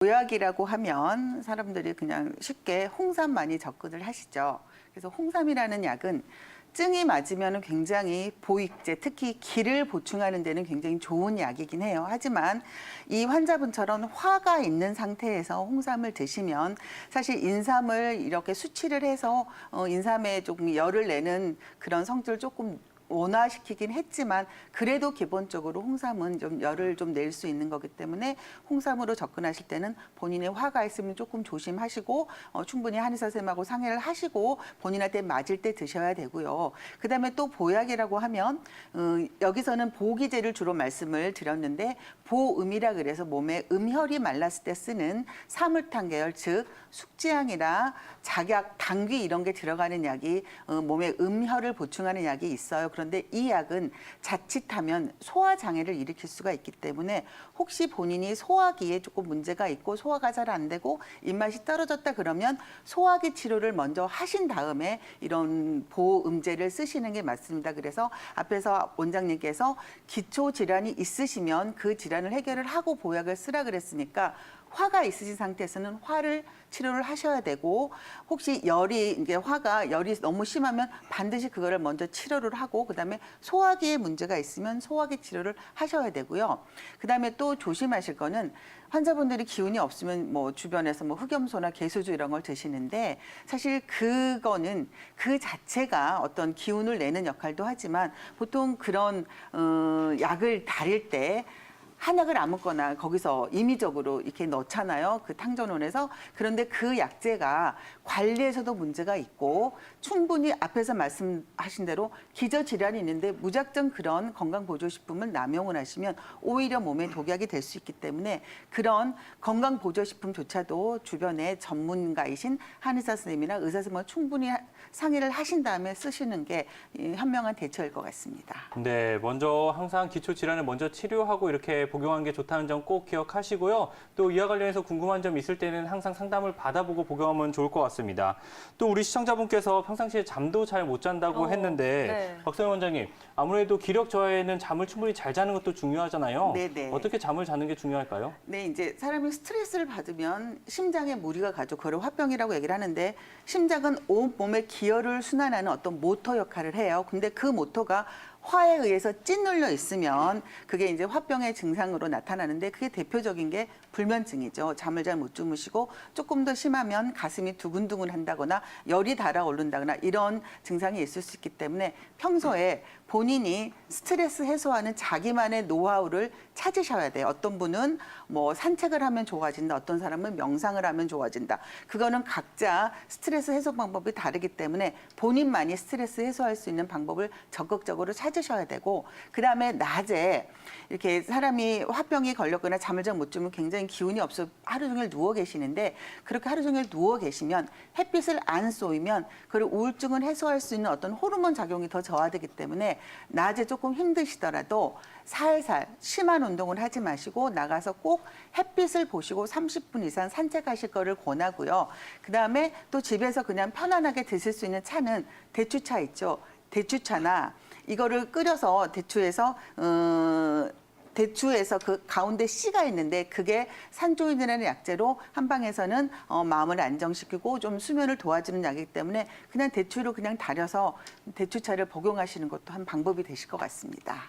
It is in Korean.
보약이라고 하면 사람들이 그냥 쉽게 홍삼 많이 접근을 하시죠. 그래서 홍삼이라는 약은 증이 맞으면 굉장히 보익제, 특히 기를 보충하는 데는 굉장히 좋은 약이긴 해요. 하지만 이 환자분처럼 화가 있는 상태에서 홍삼을 드시면 사실 인삼을 이렇게 수치를 해서 인삼에 조금 열을 내는 그런 성질을 조금 원화시키긴 했지만 그래도 기본적으로 홍삼은 좀 열을 좀 낼 수 있는 거기 때문에 홍삼으로 접근하실 때는 본인의 화가 있으면 조금 조심하시고 충분히 한의사 선생님하고 상의를 하시고 본인한테 맞을 때 드셔야 되고요. 그다음에 또 보약이라고 하면 여기서는 보기제를 주로 말씀을 드렸는데 보음이라 그래서 몸에 음혈이 말랐을 때 쓰는 사물탕 계열, 즉 숙지향이나 작약, 당귀 이런 게 들어가는 약이 몸에 음혈을 보충하는 약이 있어요. 그런데 이 약은 자칫하면 소화 장애를 일으킬 수가 있기 때문에 혹시 본인이 소화기에 조금 문제가 있고 소화가 잘 안 되고 입맛이 떨어졌다 그러면 소화기 치료를 먼저 하신 다음에 이런 보음제를 쓰시는 게 맞습니다. 그래서 앞에서 원장님께서 기초 질환이 있으시면 그 질환을 해결을 하고 보약을 쓰라 그랬으니까 화가 있으신 상태에서는 화를 치료를 하셔야 되고 혹시 열이 너무 심하면 반드시 그거를 먼저 치료를 하고 그다음에 소화기에 문제가 있으면 소화기 치료를 하셔야 되고요. 그다음에 또 조심하실 거는 환자분들이 기운이 없으면 뭐 주변에서 뭐 흑염소나 개수주 이런 걸 드시는데 사실 그거는 그 자체가 어떤 기운을 내는 역할도 하지만 보통 그런 약을 다릴 때 한약을 아무거나 거기서 임의적으로 이렇게 넣잖아요. 그 탕전원에서. 그런데 그 약재가 관리에서도 문제가 있고 충분히 앞에서 말씀하신 대로 기저질환이 있는데 무작정 그런 건강보조식품을 남용을 하시면 오히려 몸에 독약이 될 수 있기 때문에 그런 건강보조식품조차도 주변에 전문가이신 한의사 선생님이나 의사 선생님과 충분히 상의를 하신 다음에 쓰시는 게 현명한 대처일 것 같습니다. 네, 먼저 항상 기초 질환을 먼저 치료하고 이렇게 복용하는 게 좋다는 점 꼭 기억하시고요. 또 이와 관련해서 궁금한 점 있을 때는 항상 상담을 받아보고 복용하면 좋을 것 같습니다. 또 우리 시청자분께서 평상시에 잠도 잘 못 잔다고 했는데 네. 박서영 원장님, 아무래도 기력 저하에는 잠을 충분히 잘 자는 것도 중요하잖아요. 네네. 어떻게 잠을 자는 게 중요할까요? 네, 이제 사람이 스트레스를 받으면 심장에 무리가 가죠. 그걸 화병이라고 얘기를 하는데 심장은 온 몸의 기혈을 순환하는 어떤 모터 역할을 해요. 근데 그 모터가 화에 의해서 찐눌려 있으면 그게 이제 화병의 증상으로 나타나는데 그게 대표적인 게 불면증이죠. 잠을 잘 못 주무시고 조금 더 심하면 가슴이 두근두근 한다거나 열이 달아오른다거나 이런 증상이 있을 수 있기 때문에 평소에 본인이 스트레스 해소하는 자기만의 노하우를 찾으셔야 돼요. 어떤 분은 뭐 산책을 하면 좋아진다. 어떤 사람은 명상을 하면 좋아진다. 그거는 각자 스트레스 해소 방법이 다르기 때문에 본인만이 스트레스 해소할 수 있는 방법을 적극적으로 찾으셔야 되고 그다음에 낮에 이렇게 사람이 화병이 걸렸거나 잠을 잘 못 주면 굉장히 기운이 없어 하루 종일 누워 계시는데 그렇게 하루 종일 누워 계시면 햇빛을 안 쏘이면 그 우울증을 해소할 수 있는 어떤 호르몬 작용이 더 저하되기 때문에 낮에 조금 힘드시더라도 살살 심한 운동을 하지 마시고 나가서 꼭 햇빛을 보시고 30분 이상 산책하실 거를 권하고요. 그다음에 또 집에서 그냥 편안하게 드실 수 있는 차는 대추차 있죠. 대추차나 이거를 끓여서 대추에서 그 가운데 씨가 있는데 그게 산조인이라는 약재로 한방에서는 마음을 안정시키고 좀 수면을 도와주는 약이기 때문에 그냥 대추를 그냥 달여서 대추차를 복용하시는 것도 한 방법이 되실 것 같습니다.